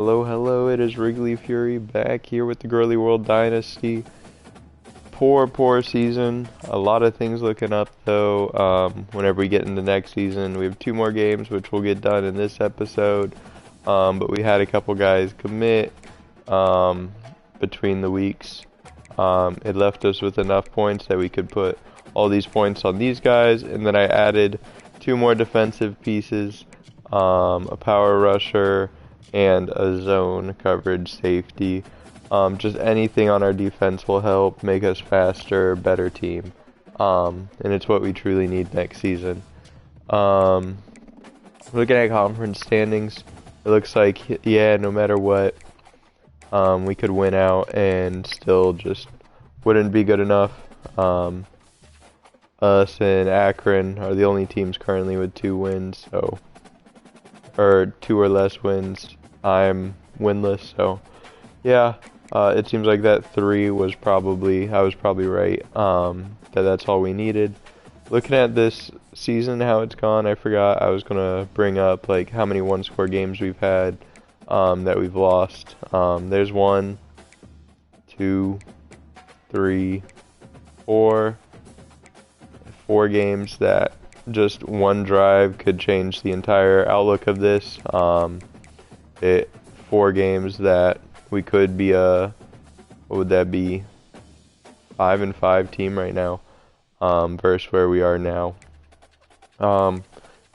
Hello, hello, it is Wrigley Fury back here with the Girly World Dynasty. Poor season. A lot of things looking up though. Whenever we get into next season, we have 2 more games, which will get done in this episode. But we had a couple guys commit between the weeks. It left us with enough points that we could put all these points on these guys, and then I added 2 more defensive pieces, a power rusher, and a zone coverage safety. Just anything on our defense will help make us faster, better team. And it's what we truly need next season. Looking at conference standings, it looks like, yeah, no matter what, we could win out and still just wouldn't be good enough. Us and Akron are the only teams currently with 2 wins, or 2 or less wins. I'm winless, so yeah, it seems like that 3 was I was probably right, that's all we needed. Looking at this season, how it's gone, I forgot I was gonna bring up like how many 1-score games we've had, that we've lost. There's 1, 2, 3, 4 games that just one drive could change the entire outlook of this. 4 games that we could be what would that be, 5-5 team right now, versus where we are now.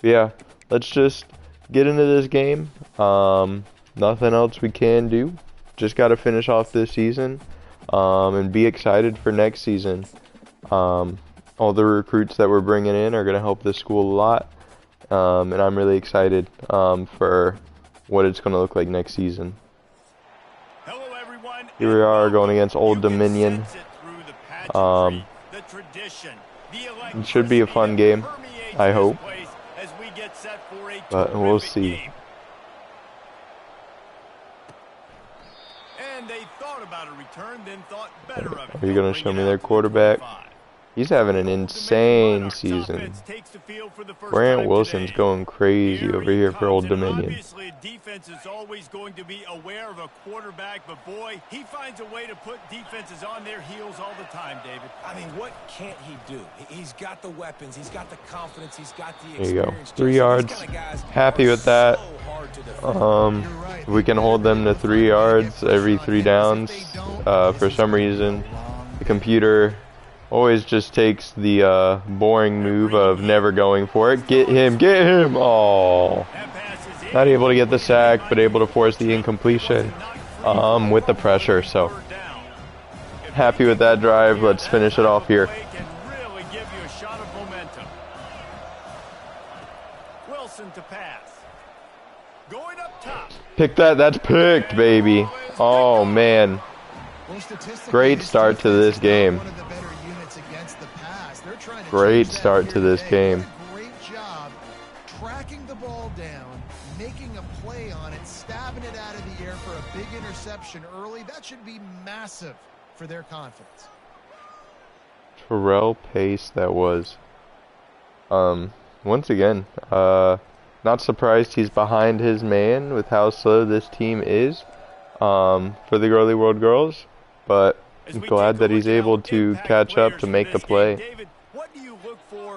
Yeah, let's just get into this game. Nothing else we can do. Just got to finish off this season, and be excited for next season. All the recruits that we're bringing in are going to help this school a lot, and I'm really excited for what it's going to look like next season. Hello, everyone. Here we are going against Old Dominion. It should be a fun game, I hope, but we'll see. And they thought about a return, then thought better of it. Are you going to show me their quarterback? He's having an insane season. Grant Wilson's going crazy over here for Old Dominion. Obviously, defense is always going to be aware of a quarterback, but boy, he finds a way to put defenses on their heels all the time, David. I mean, what can't he do? He's got the weapons, he's got the confidence, he's got the experience. There you go. 3 yards. Happy with that. We can hold them to 3 yards every 3 downs. For some reason, the computer always just takes the boring move of never going for it. Get him! Oh, not able to get the sack, but able to force the incompletion with the pressure. So happy with that drive. Let's finish it off here. Pick that. That's picked, baby. Oh man, great start to this game. Great start to this game. Great job tracking the ball down, making a play on it, stabbing it out of the air for a big interception early. That should be massive for their confidence. Terrell Pace, that was. Once again, not surprised he's behind his man with how slow this team is, for the Girly World girls, but I'm glad that he's able to catch up to make the play.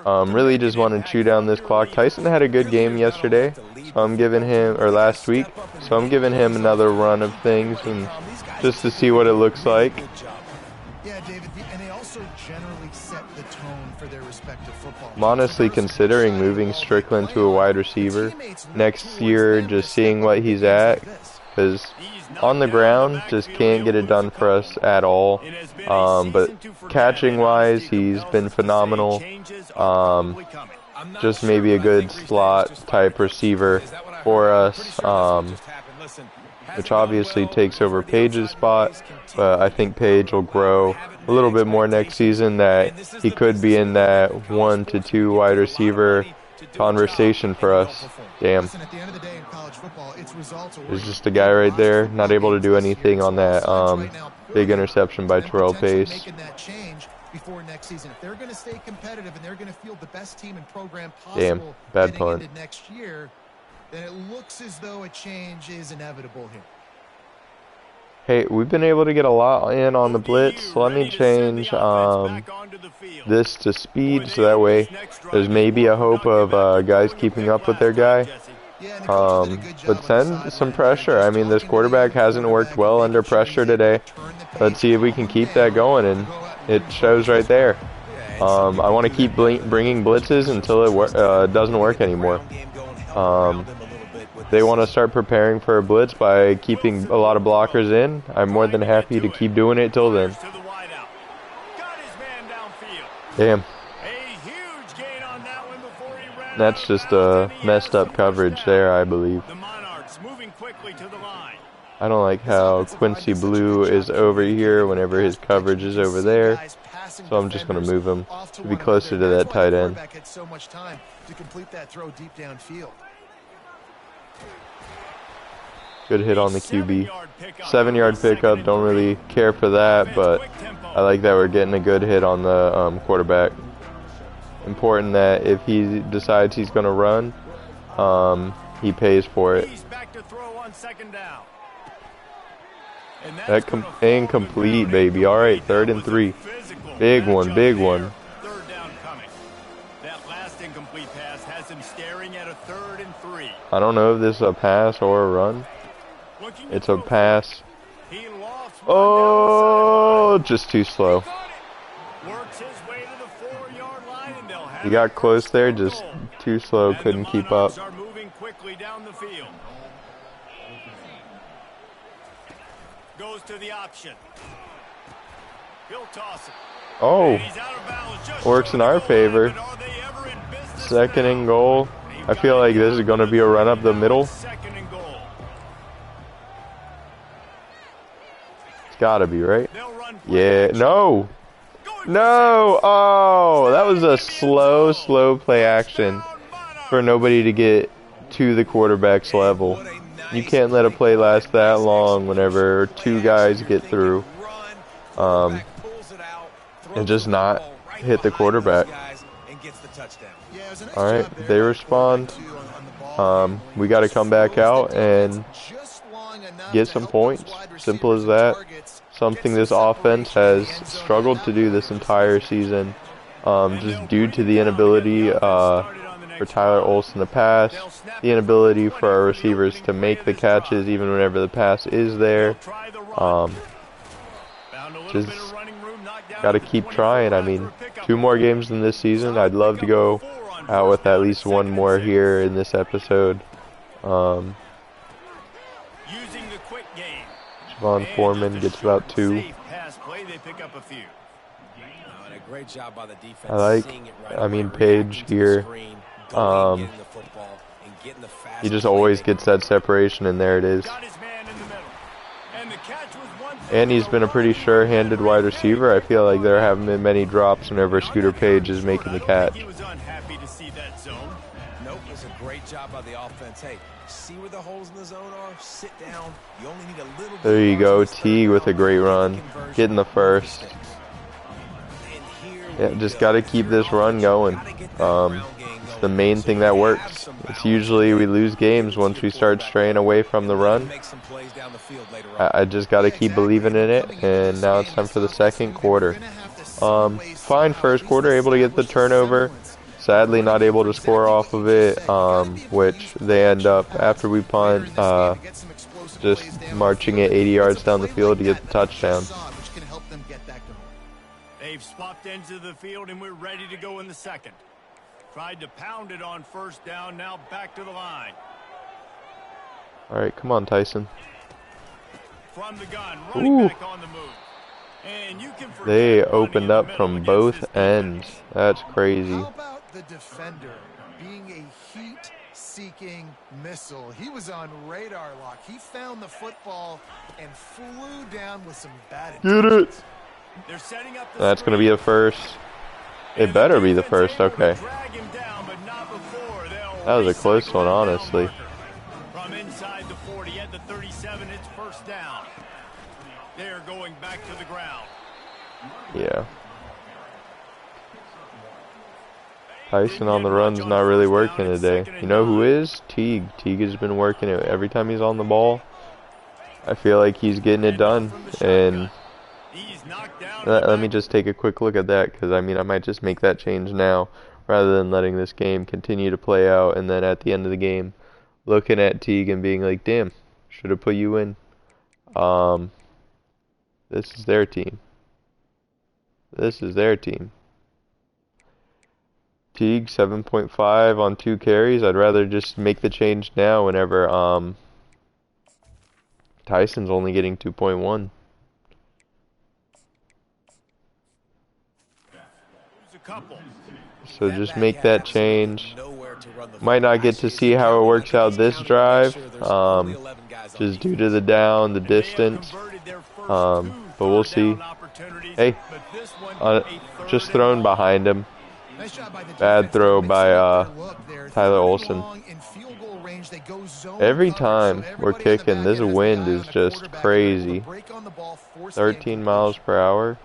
Really just want to chew down this clock. Tyson had a good game yesterday, so I'm giving him, or last week, so I'm giving him another run of things and just to see what it looks like. Yeah, David, and they also generally set the tone for their respective football. I'm honestly considering moving Strickland to a wide receiver next year, just seeing what he's at, because on the ground just can't get it done for us at all. But catching wise, he's been phenomenal. Just maybe a good slot type receiver for us, which obviously takes over Page's spot, but I think Page will grow a little bit more next season, that he could be in that 1 to 2 wide receiver conversation for us. Damn. There's just a guy right there, not able to do anything on that big interception by Terrell Pace. Before next season, if they're going to stay competitive and they're going to field the best team and program possible, damn, bad punt. Into next year, then it looks as though a change is inevitable here. Hey, we've been able to get a lot in on the blitz. Let me change this to speed, so that way there's maybe a hope of guys keeping up with their guy. But send some pressure. I mean, this quarterback hasn't worked well under pressure today. Let's see if we can keep that going, and it shows right there. I want to keep bringing blitzes until it doesn't work anymore. They want to start preparing for a blitz by keeping a lot of blockers in. I'm more than happy to keep doing it till then. Damn. That's just a messed up coverage there, I believe. I don't like how Quincy Blue is over here whenever his coverage is over there. So I'm just going to move him to be closer to that tight end. Good hit on the QB. 7-yard pickup, don't really care for that, but I like that we're getting a good hit on the quarterback. Important that if he decides he's going to run, he pays for it. That incomplete, baby. All right, 3rd and 3. Big one, big one. I don't know if this is a pass or a run. It's a pass. Oh, just too slow. He got close there, just too slow, couldn't keep up. Goes to the option. He'll toss it. Oh, works in our favor. 2nd and goal. I feel like this is going to be a run up the middle. It's got to be, right? Yeah, no. No. Oh, that was a slow play action for nobody to get to the quarterback's level. You can't let a play last that long whenever 2 guys get through and just not hit the quarterback. Alright, they respond. We got to come back out and get some points. Simple as that. Something this offense has struggled to do this entire season, just due to the inability for Tyler Olsen to pass, the inability for our receivers to make the catches even whenever the pass is there. Just got to keep trying. I mean, 2 more games in this season. I'd love to go out with at least 1 more here in this episode. Javon Foreman gets about 2. I mean, Page here. He just always gets that separation, and there it is. And he's been a pretty sure-handed wide receiver. I feel like there haven't been many drops whenever Scooter Page is making the catch. Nope, it's a great job by the offense. Hey, see where the holes in the zone are? Sit down. You only need a little. There you go, T with a great run, getting the first. Yeah, just got to keep this run going. It's the main thing that works. It's usually we lose games once we start straying away from the run. I just got to keep believing in it, and now it's time for the 2nd quarter. Fine first quarter, able to get the turnover. Sadly, not able to score off of it, which they end up, after we punt, just marching it 80 yards down the field to get the touchdown. They've swapped ends of the field, and we're ready to go in the 2nd. Tried to pound it on 1st down, now back to the line. All right, come on, Tyson. From the gun, running back on the move. And you can they opened up from both ends. That's crazy. How about the defender being a heat-seeking missile? He was on radar lock. He found the football and flew down with some bad intentions. Get it. That's going to be the first. It better be the first. Okay. That was a close one, honestly. From inside the 40 at the 37, it's 1st down. They're going back to the ground. Yeah. Tyson on the run's not really working today. You know who is? Teague. Teague has been working it every time he's on the ball. I feel like he's getting it done. And let me just take a quick look at that, because I mean, I might just make that change now rather than letting this game continue to play out, and then at the end of the game looking at Teague and being like, damn, should have put you in. This is their team. This is their team. Teague 7.5 on 2 carries. I'd rather just make the change now whenever Tyson's only getting 2.1. So just make that change. Might not get to see how it works out this drive, just due to the down, the distance. But we'll see. Hey, just thrown behind him. Bad throw by Tyler Olsen. Every time we're kicking, this wind is just crazy. 13 miles per hour.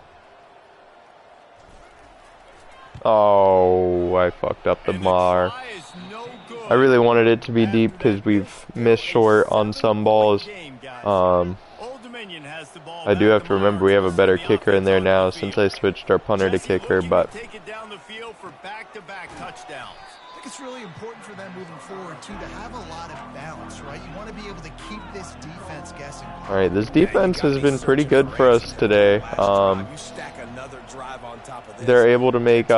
Oh, I fucked up the mar. I really wanted it to be deep because we've missed short on some balls. I do have to remember we have a better kicker in there now since I switched our punter to kicker, but I think it's really important for them moving forward too to have a lot of balance, right? You want to be able to keep this defense guessing. All right, this defense has been pretty good for us today. They're able to make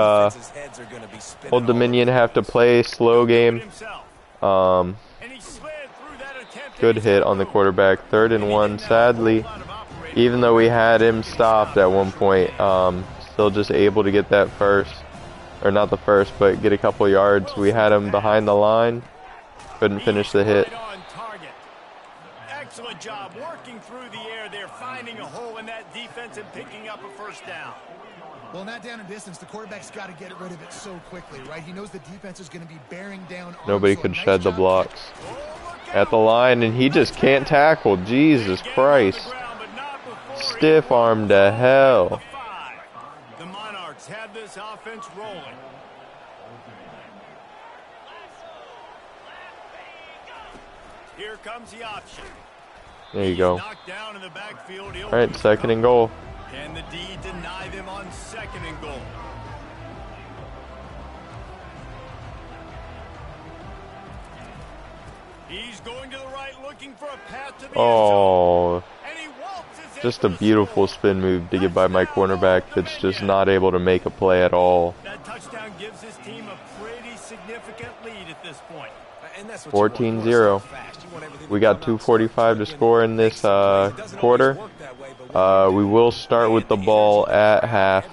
Old Dominion have to play slow game. Good hit on the quarterback. 3rd and 1. Sadly, even though we had him stopped at one point, still just able to get that first, or not the first, but get a couple yards. We had him behind the line. Couldn't finish the hit. Excellent job working through the air there, finding a hole in that defense and picking up a first down. Well, in that down and distance, the quarterback's got to get rid of it so quickly, right? He knows the defense is going to be bearing down. Nobody could shed the blocks at the line, and he just can't tackle. Jesus Christ. Stiff arm to hell. The Monarchs have this offense rolling. Here comes the option. There you go. Knocked down in the backfield. All right, 2nd and goal. Can the D deny them on 2nd and goal? He's going to the right, looking for a path to the end zone. And he waltzes Just a beautiful spin move to get by my cornerback that's just not able to make a play at all. That touchdown gives his team a pretty significant lead at this point. 14-0. We got 2:45 to score in this quarter. We will start with the ball at half.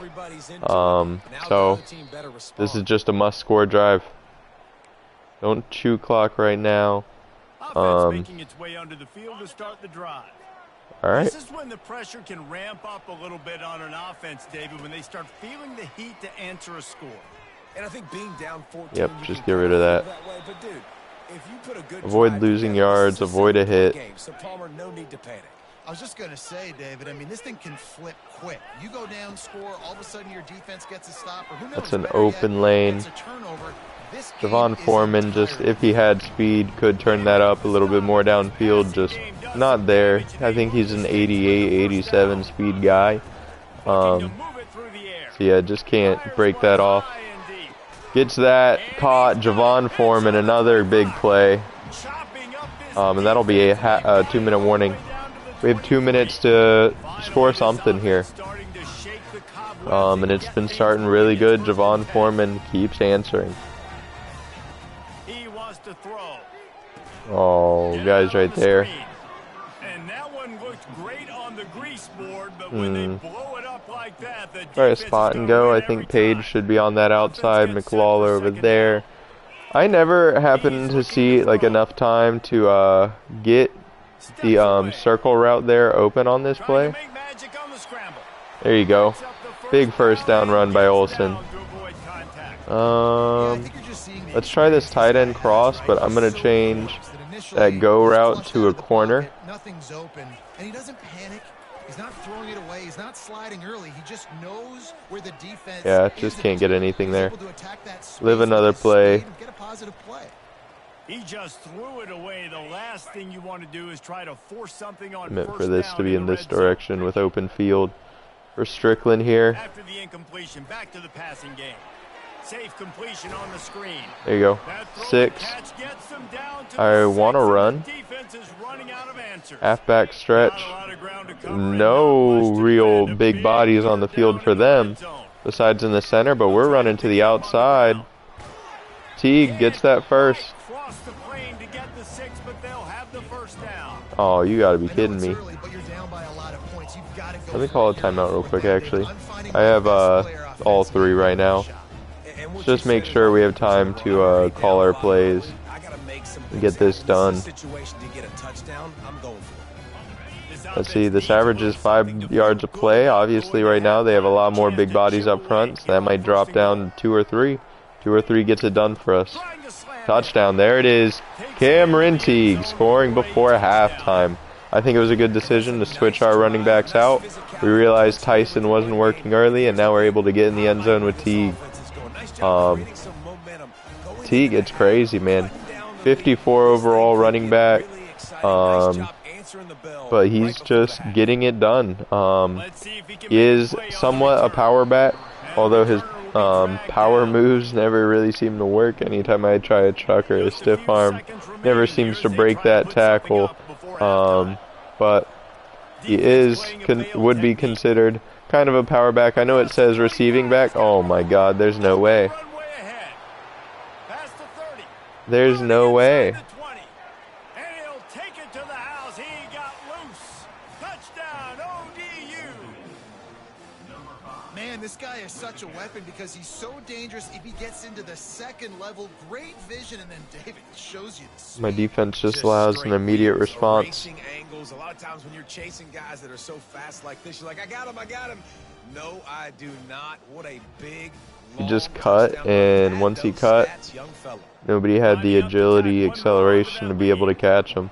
So this is just a must-score drive. Don't chew clock right now. Making its way under the field to start the drive. All right. This is when the pressure can ramp up a little bit on an offense, David, when they start feeling the heat to answer a score. And I think being down 14. Yep, just get rid of that. But dude, if you put a good avoid losing yards, avoid a hit. So Palmer, no need to panic. I was just going to say, David, I mean, this thing can flip quick. You go down, score, all of a sudden your defense gets a stop. Or who knows, that's an open lane. Javon Foreman, just if he had speed, could turn that up a little bit more downfield. Just not there. I think he's an 88, 87 speed guy. So yeah, just can't break that off. Gets that, caught. Javon Foreman, another big play. And that'll be a 2-minute warning. We have 2 minutes to score something here. And it's been starting really good. Javon Foreman keeps answering. Oh, guys right there. And that one looked great on the grease board, but when they blow it up like that, all right, spot and go. I think Page should be on that outside. McLawler over there. I never happen to see like enough time to get the circle route there open on this play. There you go. Big first down run by Olsen. Let's try this tight end cross, but I'm gonna change that go route to a corner. Nothing's open, and he doesn't panic. He's not throwing it away. He's not sliding early. He just knows where the defense. Yeah, just can't get anything there. Live another play. He just threw it away. The last thing you want to do is try to force something on Meant first for this down to be in the this red zone. direction with open field for Strickland here. After the incompletion, back to the passing game. Safe completion on the screen. There you go. That throw 6. catch gets them down to I the want to 6, and run. the defense is running out of answers. Halfback stretch. Not a lot of ground to cover and not No much to real defend. A big bodies on the third field down for in the them, red zone. besides in the center, but we're running to the outside. Teague gets that first. Cross the plane to get the 6, but they'll have the first down. Oh, you gotta be I know kidding it's me. early, but you're down by a lot of points. You've got to go Let me for call a it here. timeout real quick, actually. I'm finding I my have best player all offensively 3 right now. And what Just you make said sure is we have time to call our plays I gotta make some and get this done. situation to get a touchdown. I'm going for it. Let's see, this average is 5 yards a play. Obviously, right now they have a lot more big bodies up front, so that might drop down to 2 or 3. 2 or 3 gets it done for us. Touchdown, there it is. Cameron Teague scoring before halftime. I think it was a good decision to switch our running backs out. We realized Tyson wasn't working early, and now we're able to get in the end zone with Teague. Teague, it's crazy, man. 54 overall running back. But he's just getting it done. He is somewhat a power back, although his power moves never really seem to work. Anytime I try a chuck or a stiff arm, never seems to break that tackle. But he would be considered kind of a power back. I know it says receiving back. Oh my God, there's no way. There's no way. Man, this guy is such a weapon because he's so dangerous. If he gets into the second level, great vision, and then David shows you the My defense just allows an immediate response. Angles. A lot of times when you're chasing guys that are so fast like this, you're like, I got him. No, I do not. What a big, He just cut, and once he cut, nobody had the agility, acceleration to be able to catch him.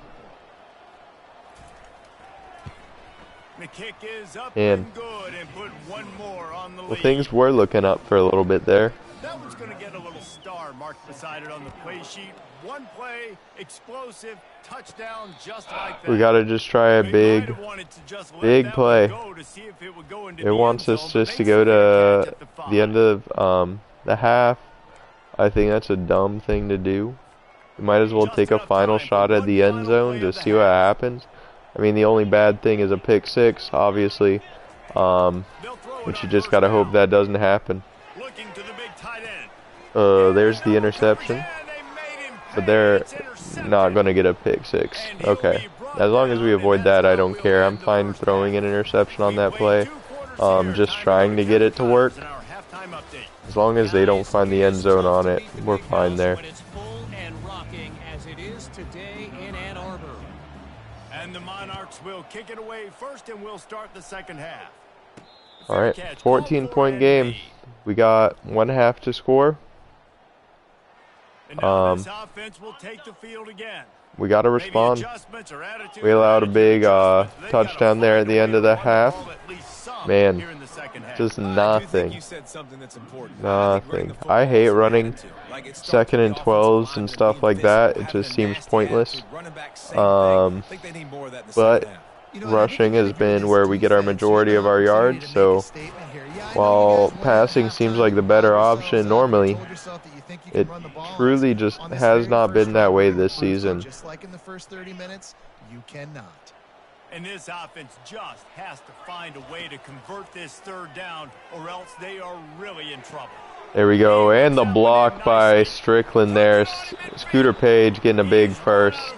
The kick is up And good and put one more on the well, lead. things were looking up for a little bit there. That one's going to get a little star marked beside it on the play sheet. One play, explosive, touchdown, just like that. We got to just try a big play. It wants us just to go to the end of the half. I think that's a dumb thing to do. We might as well take a final shot at the end zone to see what happens. I mean, the only bad thing is a pick 6, obviously. But you just got to hope that doesn't happen. There's the interception. But they're not going to get a pick 6. Okay. As long as we avoid that, I don't care. I'm fine throwing an interception on that play. Just trying to get it to work. As long as they don't find the end zone on it, we're fine there. And the Monarchs will kick it away first, and we'll start the second half. All right, 14-point game. We got 1 half to score. This offense will take the field again. We got to respond. We allowed a big touchdown there at the end of the half. Man, just nothing. Nothing. I hate running 2nd and 12s and stuff like that. It just seems pointless. But rushing has been where we get our majority of our yards. So while passing seems like the better option normally, it truly just has not been that way this season. Just like in the first 30 minutes, you cannot. And this offense just has to find a way to convert this 3rd down, or else they are really in trouble. There we go, and the block by Strickland there. Scooter Page getting a big first.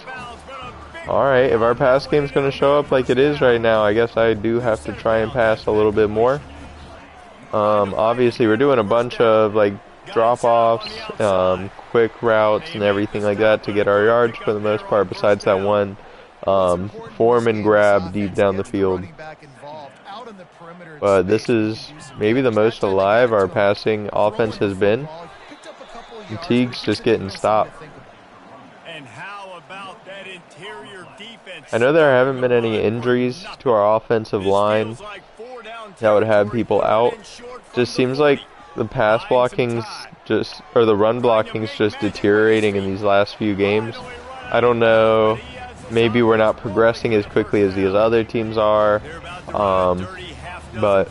Alright, if our pass game's going to show up like it is right now, I guess I do have to try and pass a little bit more. Obviously, we're doing a bunch of like drop-offs, quick routes, and everything like that to get our yards for the most part, besides that one Foreman grab deep down the field. But this is maybe the most alive our passing offense has been. And Teague's just getting stopped. I know there haven't been any injuries to our offensive line that would have people out. Just seems like the pass blocking's just, or the run blocking's just deteriorating in these last few games. I don't know. Maybe we're not progressing as quickly as these other teams are, but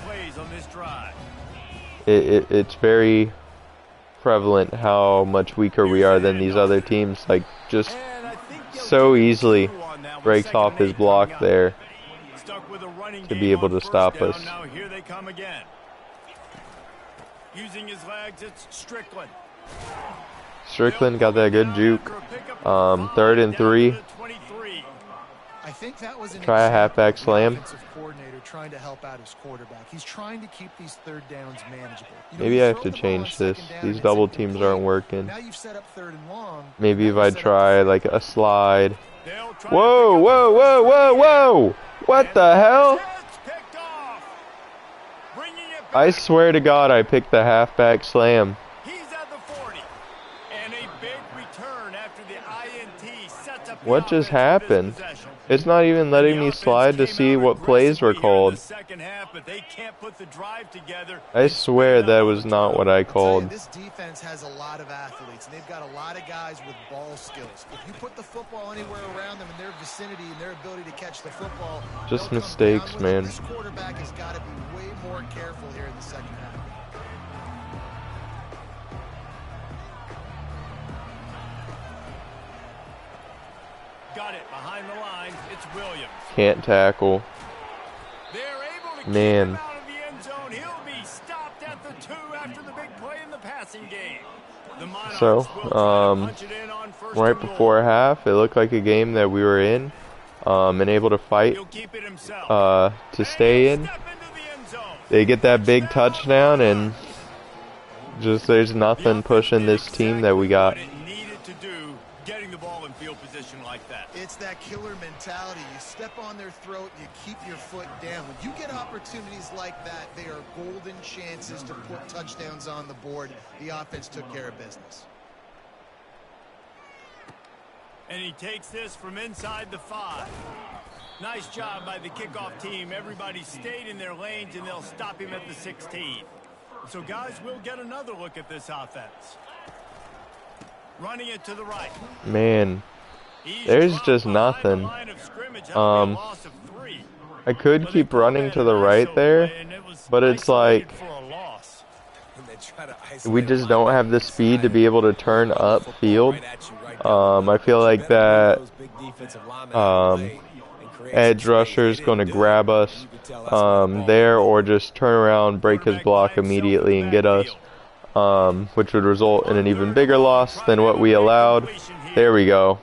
it's very prevalent how much weaker we are than these other teams. Like, just so easily breaks off his block there to be able to stop us. Using his legs, it's Strickland. Strickland got that good juke. 3rd and 3. I think that was an Try a halfback slam. Coordinator trying to help out his quarterback. He's trying to keep these 3rd downs manageable. Maybe I have to change this. These double teams aren't working. Now you've set up 3rd and long. Maybe if I try like a slide. Whoa, whoa, whoa, whoa, whoa! What the hell? I swear to God, I picked the halfback slam. He's at the 40. And a big return after the INT sets up. What just happened? It's not even letting me slide to see what plays were called. I swear that was not what I called. This defense has a lot of athletes, and they've got a lot of guys with ball skills. If you put the football anywhere around them in their vicinity and their ability to catch the football, just mistakes, man. This quarterback has got to be way more careful here in the second half. Got it behind the line. It's Williams. Can't tackle. They're able to Man. keep him out of the end zone. He'll be stopped at the 2 after the big play in the passing game. The Monarchs So, will try to punch it in on first right and goal. before half, it looked like a game that we were in, and able to fight He'll keep it himself. to stay in. Step into the end zone. They get that big touchdown, and just there's nothing pushing this team that we got. What it needed to do, getting the ball in field position like that. It's that killer mentality. You step on their throat, you keep your foot down. When you get opportunities like that, they are golden chances to put touchdowns on the board. The offense took care of business. And he takes this from inside the 5. Nice job by the kickoff team. Everybody stayed in their lanes, and they'll stop him at the 16. So, guys, we'll get another look at this offense. Running it to the right. Man, there's just nothing. I could keep running to the right there, but it's like we just don't have the speed to be able to turn upfield. I feel like that edge rusher is going to grab us there, or just turn around, break his block immediately, and get us, which would result in an even bigger loss than what we allowed. There we go.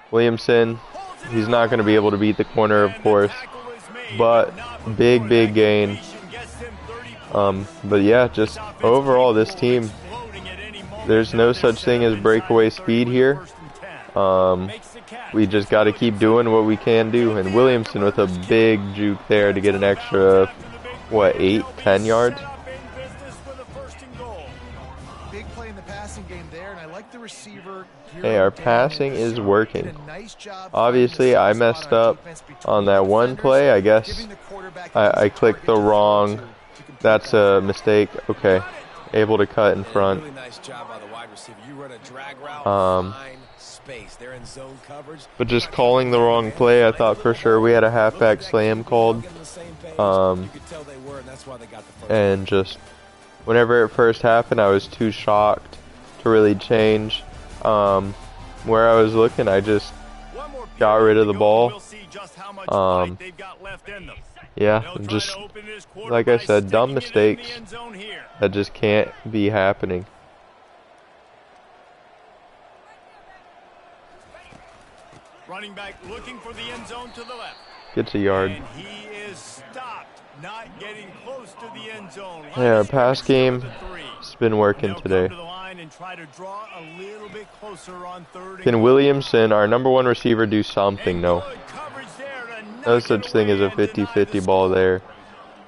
Williamson, he's not going to be able to beat the corner, of course, but big gain. But yeah, just overall, this team, there's no such thing as breakaway speed here. We just got to keep doing what we can do. And Williamson with a big juke there to get an extra, what, 8-10 yards? Big play in the passing game there, and I like the receiver. Hey, our passing is working. Obviously, I messed up on that one play. I guess I clicked the wrong. That's a mistake. Okay. Able to cut in front. Really nice job by the wide receiver. You run a drag route, find space. They're in zone coverage. But just calling the wrong play, I thought for sure we had a halfback slam called. And just whenever it first happened, I was too shocked to really change. Where I was looking, I just got rid of the ball. Yeah, just like I said, dumb mistakes that just can't be happening. Running back looking for the end zone to the left. Gets a yard. And he is stopped, not getting close to the end zone. Yeah, our pass game has been working today. Can Williamson, our #1 receiver, do something? No. No such thing as a 50-50 ball there.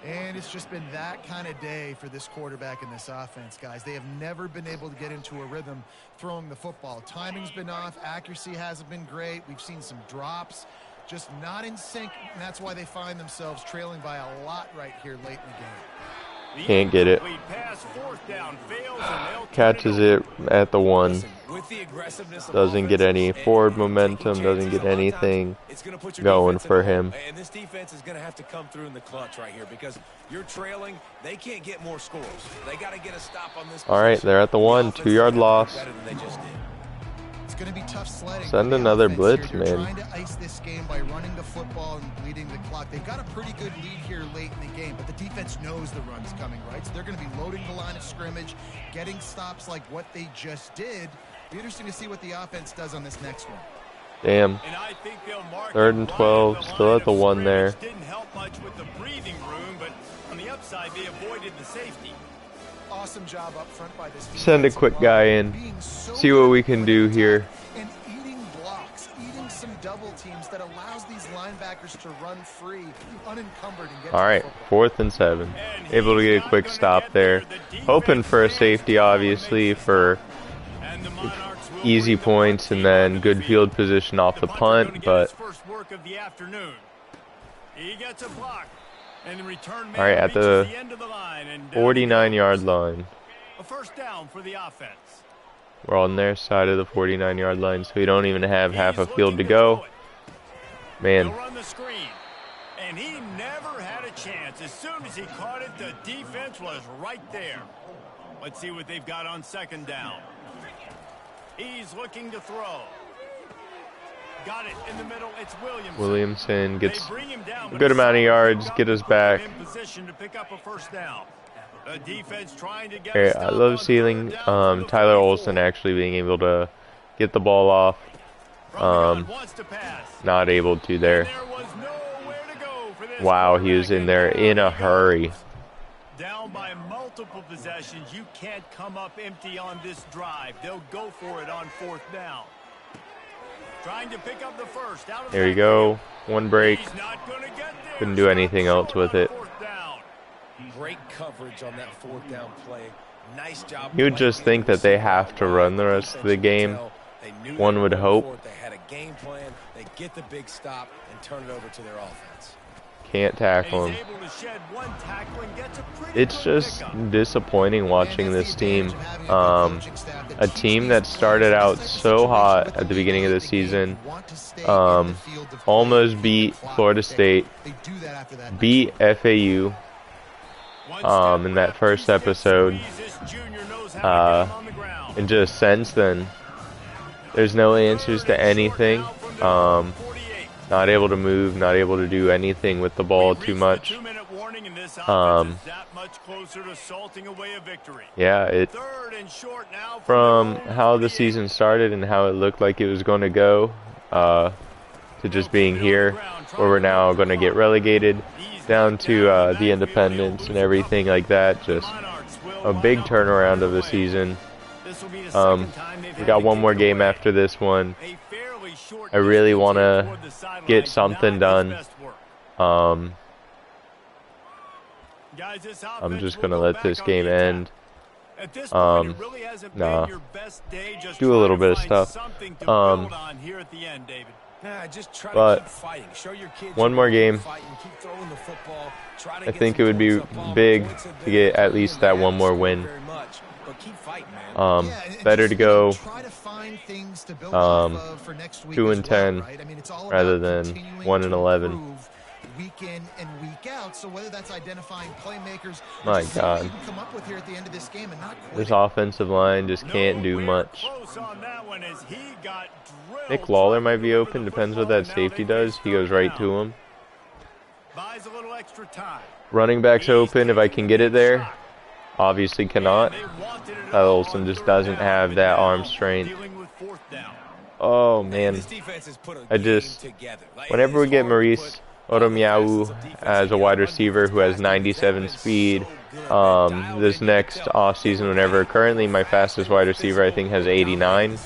And it's just been that kind of day for this quarterback and this offense, guys. They have never been able to get into a rhythm throwing the football. Timing's been off. Accuracy hasn't been great. We've seen some drops. Just not in sync, and that's why they find themselves trailing by a lot right here late in the game. Can't get it. Incomplete pass, fourth down, fails, and they'll turn Catches it it at the 1. Listen, with the aggressiveness of Doesn't get any offenses forward and taking momentum, doesn't chances, get a lot of times anything it's gonna put your going defense in for a hole. him. And this defense is going to have to come through in the clutch right here because you're trailing. They can't get more scores. They got to get a stop on this. All right, they're at the 1, 2-yard loss. Better than they just did. It's going to be tough sledding. Send for the another offense blitz, here. They're man. trying to ice this game by running the football and bleeding the clock. They've got a pretty good lead here late in the game, but the defense knows the run's coming, right? So they're going to be loading the line of scrimmage, getting stops like what they just did. Be interesting to see what the offense does on this next one. Damn. And I think they'll mark 3rd and it 12, right at the still line at the of 1 there. scrimmage. Didn't help much with the breathing room, but on the upside, they avoided the safety. Awesome job up front by this defense. Send a quick guy in. Being so See what we can do here. and eating blocks, eating some double teams that allows these linebackers to run free, unencumbered, and get All to the right, football. 4th and 7. Able to get a quick stop there. Hoping for a safety, obviously, for And the Monarchs will easy bring the points and then good field position off the punter's gonna punt, get but his first work of the afternoon. He gets a block. And the return man all right, at the reaches end of the line and 49-yard line. a first down for the offense. We're on their side of the 49-yard line, so we don't even have half a He's field to looking go. throw it. Man, He'll run the screen. And he never had a chance. As soon as he caught it, the defense was right there. Let's see what they've got on 2nd down. He's looking to throw. Got it in the middle. It's Williamson. Williamson They gets bring him down, a but good it's amount of solid yards, job get us of back. in position to pick up a first down. The defense trying to get Hey, a I stop love on seeing 3rd down to the Tyler 34. Olsen actually being able to get the ball off. From the gun, wants to pass. Not able to there. There was nowhere to go for this Wow, he was quarterback, in there and in down a he hurry. goes. Down by multiple possessions. You can't come up empty on this drive. They'll go for it on 4th down. Trying to pick up the first. Out of the There you go. One break. He's not gonna get there. Couldn't do anything Stop else short with on it. 4th down. Great coverage on that 4th down play. Nice job. You would just think that they have to run the rest of the game. One would hope. They had a game plan. They get the big stop and turn it over to their offense. Can't tackle him. It's just disappointing watching this team. A team that started out so hot at the beginning of the season, almost beat Florida State, beat FAU in that first episode, and just since then, there's no answers to anything. Not able to move, not able to do anything with the ball too much. Yeah, from how the season started and how it looked like it was going to go, to just being here, where we're now going to get relegated down to the independents and everything like that. Just a big turnaround of the season. We got one more game after this one. I really want to get something done. I'm just going to let this game end. Nah. Do a little bit of stuff. But one more game. I think it would be big to get at least that one more win. Better to go 2-10 rather than 1-11. Week in and week out. So whether that's identifying playmakers, my God, come up with here at the end of this game and not this offensive line just can't do much. Nick Lawler might be open. Depends what that safety does. He goes right to him. Running back's open if I can get it there. Obviously cannot. Tyler Olsen just doesn't have that arm strength. Oh man, whenever we get Maurice Oromiau as a wide receiver who has 97 speed, this next offseason, currently my fastest wide receiver I think has 89.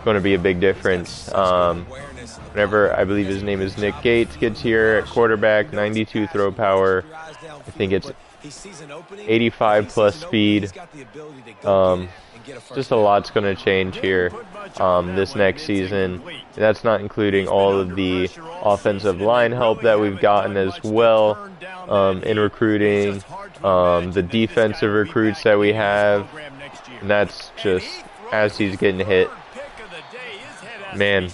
Going to be a big difference. Whenever I believe his name is Nick Gates gets here at quarterback, 92 throw power. I think it's 85 plus speed. Just a lot's going to change here this next season. That's not including all of the offensive line help that we've gotten as well in recruiting the defensive recruits that we have, and that's just as he's getting hit. Man.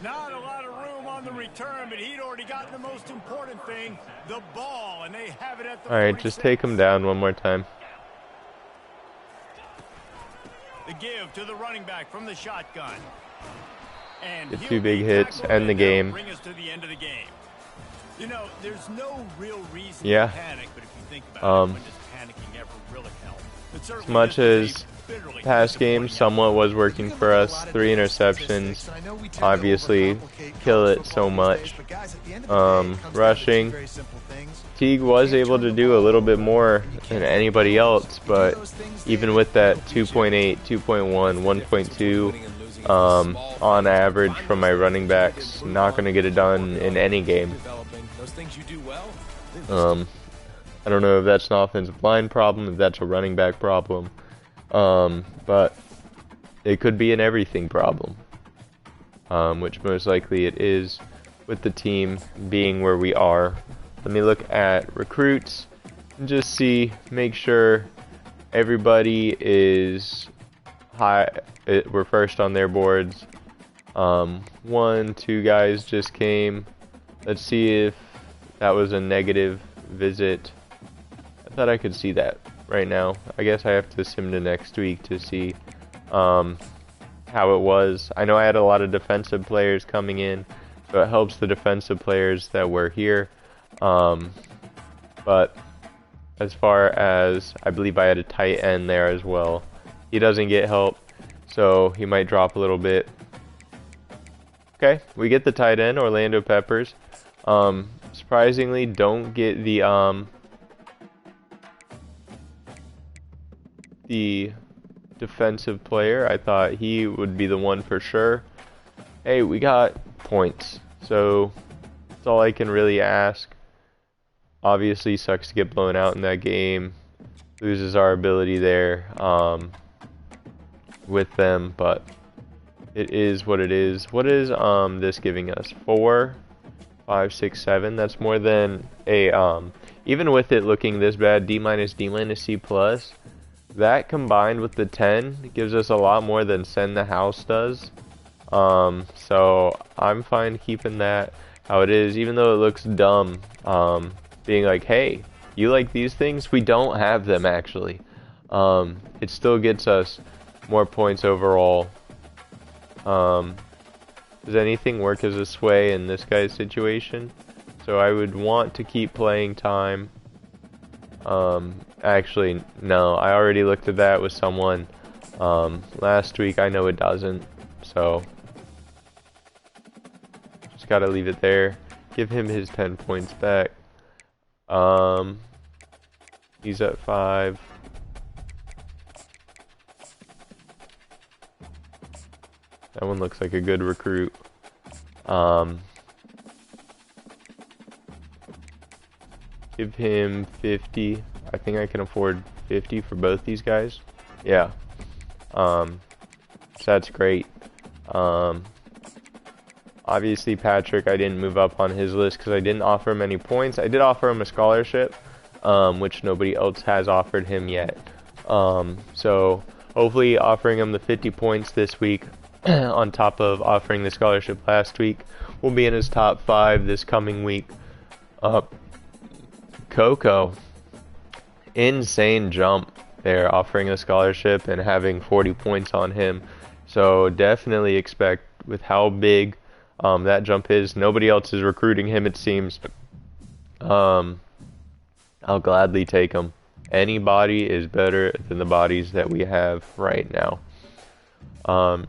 Not a lot of room on the return, but he'd already gotten the most important thing, the ball, and they have it at the 46. All right, just take him down one more time. The give to the running back from the shotgun. And Get 2 big hits, end the game. Bring us to the end of the game. You know, there's no real reason to panic, but if you think about it, when does panicking ever really help? As much as past games somewhat was working for us, 3 interceptions, obviously kill it so much. Rushing, Teague was able to do a little bit more than anybody else, but even with that 2.8, 2.1, 1.2 on average from my running backs, not going to get it done in any game. I don't know if that's an offensive line problem, if that's a running back problem, but it could be an everything problem, which most likely it is with the team being where we are. Let me look at recruits and just see, make sure everybody is high. We're first on their boards. 1, 2 guys just came. Let's see if that was a negative visit. I thought I could see that right now. I guess I have to sim to next week to see how it was. I know I had a lot of defensive players coming in, so it helps the defensive players that were here. But as far as, I believe I had a tight end there as well. He doesn't get help, so he might drop a little bit. Okay, we get the tight end, Orlando Peppers. Surprisingly, don't get the defensive player. I thought he would be the one for sure. Hey, we got points, so that's all I can really ask. Obviously, sucks to get blown out in that game. Loses our ability there with them, but it is what it is. What is this giving us? 4, 5, 6, 7. That's more than a even with it looking this bad, D-, D-, C+. That combined with the 10 gives us a lot more than Send the House does. So I'm fine keeping that how it is, even though it looks dumb. Being like, hey, you like these things? We don't have them actually. It still gets us more points overall. Does anything work as a sway in this guy's situation? So I would want to keep playing time. Actually, no, I already looked at that with someone last week. I know it doesn't, so just gotta leave it there. Give him his 10 points back. He's at 5. That one looks like a good recruit. Give him 50. I think I can afford 50 for both these guys. Yeah. So that's great. Obviously Patrick, I didn't move up on his list because I didn't offer him any points. I did offer him a scholarship, which nobody else has offered him yet. So hopefully offering him the 50 points this week on top of offering the scholarship last week will be in his top 5 this coming week. Coco, insane jump there, offering a scholarship and having 40 points on him. So definitely expect, with how big that jump is, nobody else is recruiting him, it seems. I'll gladly take him. Any body is better than the bodies that we have right now. So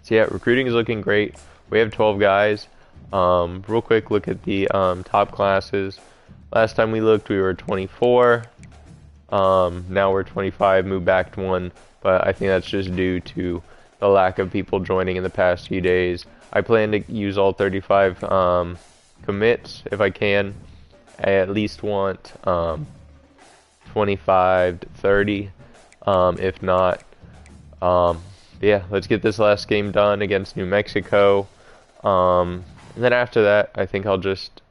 yeah, recruiting is looking great. We have 12 guys. Real quick look at the top classes. Last time we looked, we were 24. Now we're 25, moved back to 1, but I think that's just due to the lack of people joining in the past few days. I plan to use all 35 commits if I can. I at least want 25 to 30, if not. Yeah, let's get this last game done against New Mexico. And then after that, I think I'll just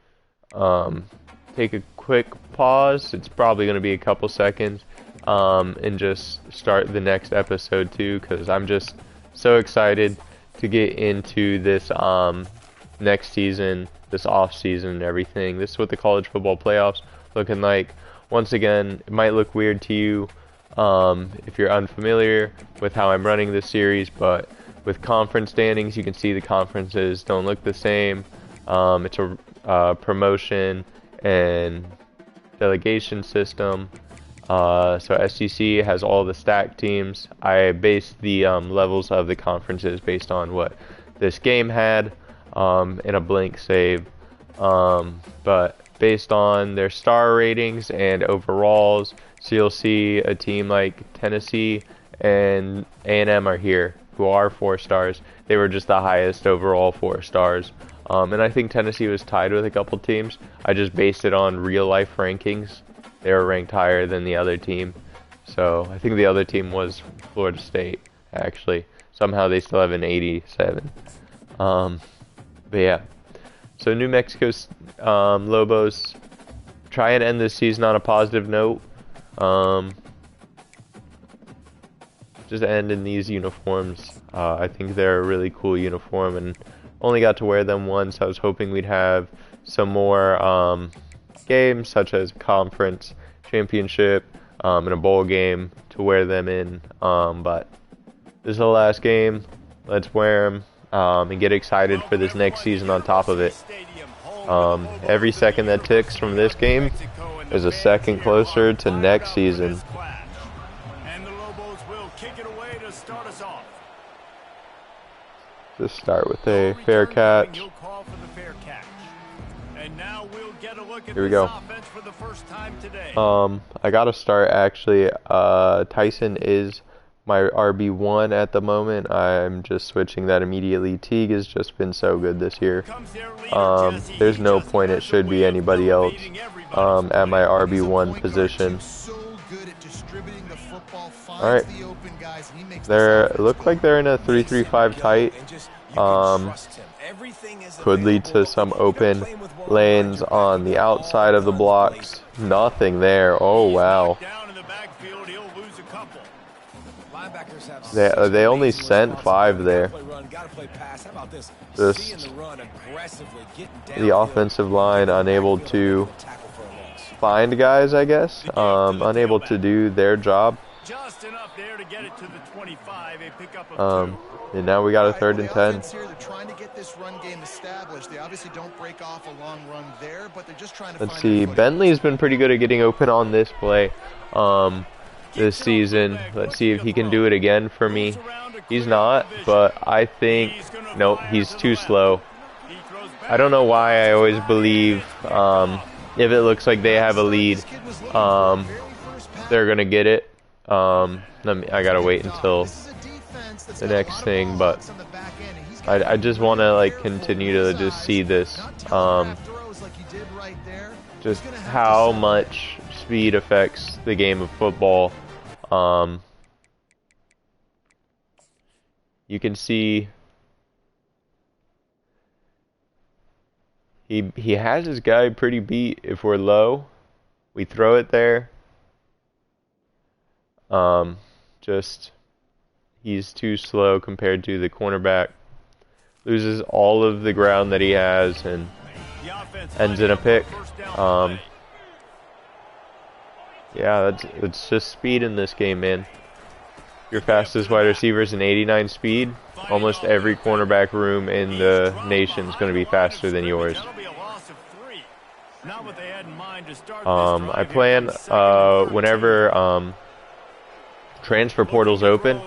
take a quick pause. It's probably going to be a couple seconds, and just start the next episode too, because I'm just so excited to get into this next season, this off season and everything. This is what the college football playoffs looking like. Once again, it might look weird to you if you're unfamiliar with how I'm running this series, but with conference standings, you can see the conferences don't look the same. It's a promotion and delegation system. So SEC has all the stacked teams. I based the levels of the conferences based on what this game had in a blank save. But based on their star ratings and overalls, so you'll see a team like Tennessee and A&M are here, who are 4 stars. They were just the highest overall 4 stars. And I think Tennessee was tied with a couple teams. I just based it on real life rankings. They were ranked higher than the other team. So I think the other team was Florida State, actually. Somehow they still have an 87. But yeah. So New Mexico's Lobos try and end this season on a positive note. Just end in these uniforms. I think they're a really cool uniform, and only got to wear them once. I was hoping we'd have some more games, such as conference championship and a bowl game to wear them in. But this is the last game. Let's wear them and get excited for this next season on top of it. Every second that ticks from this game is a second closer to next season. And the Lobos will kick it away to start us off. Just start with a fair catch. And now we'll get a look at Here we go. offense for the first time today. I gotta start actually. Tyson is my RB1 at the moment. I'm just switching that immediately. Teague has just been so good this year. There's no point it should be anybody else at my RB1 position. Alright. They look like they're in a 3-3-5 tight. Could lead to some open lanes on the outside of the blocks. Nothing there. Oh wow. They only sent 5 there. Just the offensive line unable to find guys, I guess. Unable to do their job. Just enough there to get it to the 25. A pickup of 2. And now we got a 3rd and 10. Here, they're trying to get this run game established. They obviously don't break off a long run there, but they're just trying to Let's see. Bentley's been pretty good at getting open on this play this season. Let's see if he can do it again for me. He's not, but I think nope, he's too slow. I don't know why I always believe if it looks like they have a lead, they're gonna get it. I gotta wait until the next thing, but I just want to like continue to just see this, just how much speed affects the game of football. You can see he has his guy pretty beat. If we're low, we throw it there. Just he's too slow compared to the cornerback. Loses all of the ground that he has and ends in a pick. Yeah, it's just speed in this game, man. Your fastest wide receiver is an 89 speed. Almost every cornerback room in the nation is going to be faster than yours. I plan whenever transfer portal's open,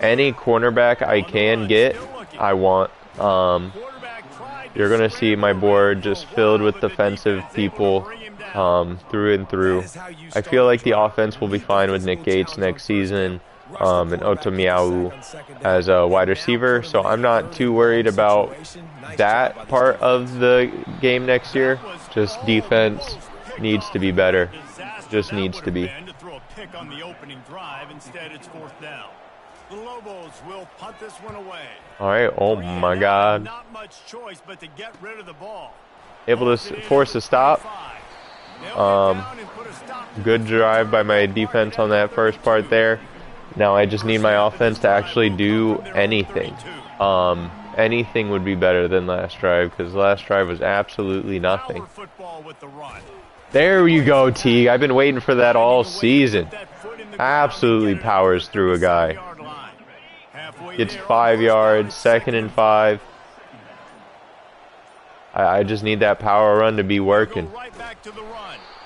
any cornerback I can get, I want. You're gonna see my board just filled with defensive people through and through. I feel like the offense will be fine with Nick Gates next season and Otamiau as a wide receiver, so I'm not too worried about that part of the game next year. Just defense needs to be better. Just needs to be. On the opening drive, instead it's 4th down. The Lobos will punt this one away. All right. Oh my God. Not much choice but to get rid of the ball. Able to force a stop. Good drive by my defense on that first part there. Now I just need my offense to actually do anything. Anything would be better than last drive, because last drive was absolutely nothing. There you go, Teague. I've been waiting for that all season. Absolutely powers through a guy. Gets 5 yards, 2nd and 5. I just need that power run to be working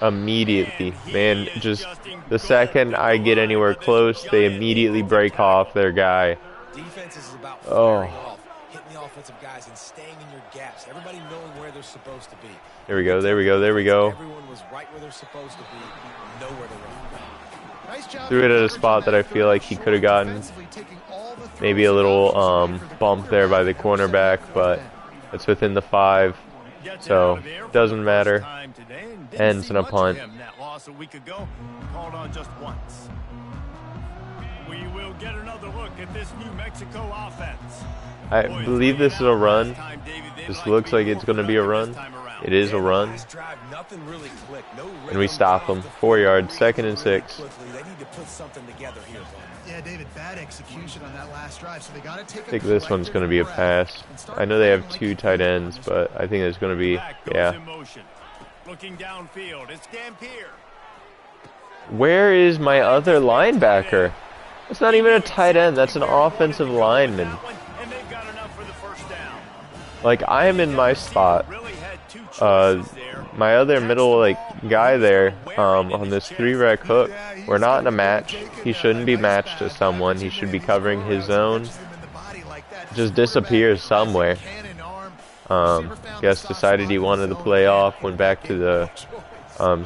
immediately. Man, just the second I get anywhere close, they immediately break off their guy. Defense is about Oh. hitting the offensive guys and staying in your gaps. Everybody knowing where they're supposed to be. There we go, there we go, there we go. Everyone was right where they're supposed to be. Nowhere to run. Nice job Threw it at a spot that I feel like he could have gotten. Maybe a little bump there by the cornerback, but it's within the 5, so doesn't matter. Ends in a punt. We will get another look at this New Mexico offense. I believe this is a run. This looks like it's going to be a run. It is a run. And we stop them. 4 yards, 2nd and 6. Yeah, David, bad execution on that last drive. So they got to take I think this one's going to be a pass. I know they have 2 tight ends, but I think it's going to be, yeah. Looking downfield, it's Dampier. Where is my other linebacker? It's not even a tight end. That's an offensive lineman. And they've got enough for the first down. Like, I am in my spot. My other middle guy there on this 3-rec hook, we're not in a match. He shouldn't be matched to someone. He should be covering his zone. Just disappears somewhere. Guess decided he wanted to play off, went back to the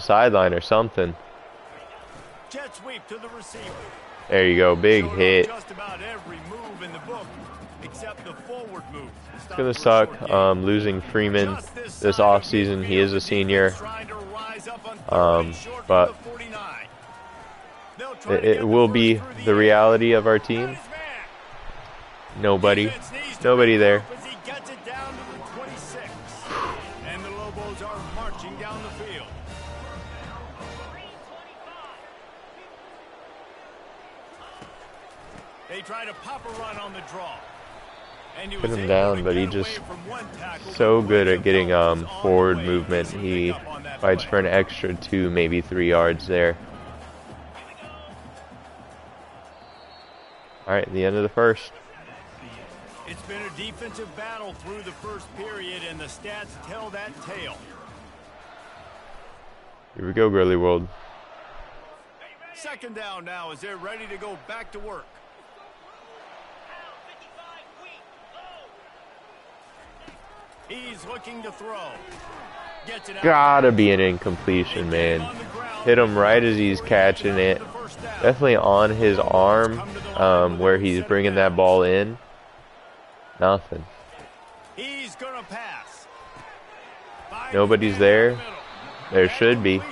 sideline or something. Jet sweep to the receiver. There you go, big hit. Just about every move in the book except the forward move. It's gonna suck losing Freeman this offseason. He is a senior, but it will be the reality of our team. Nobody there. And the Lobos are marching down the field. They try to pop a run on the draw. Put him down, but he just so good at getting forward movement. He fights for an extra 2, maybe 3 yards there. All right, the end of the first. It's been a defensive battle through the first period, and the stats tell that tale. Here we go, Girly World. 2nd down now as they're ready to go back to work. He's looking to throw. Gets it out. Gotta be an incompletion, man. Hit him right as he's catching it. Definitely on his arm where he's bringing that ball in. Nothing. He's gonna pass. Nobody's there. There should be.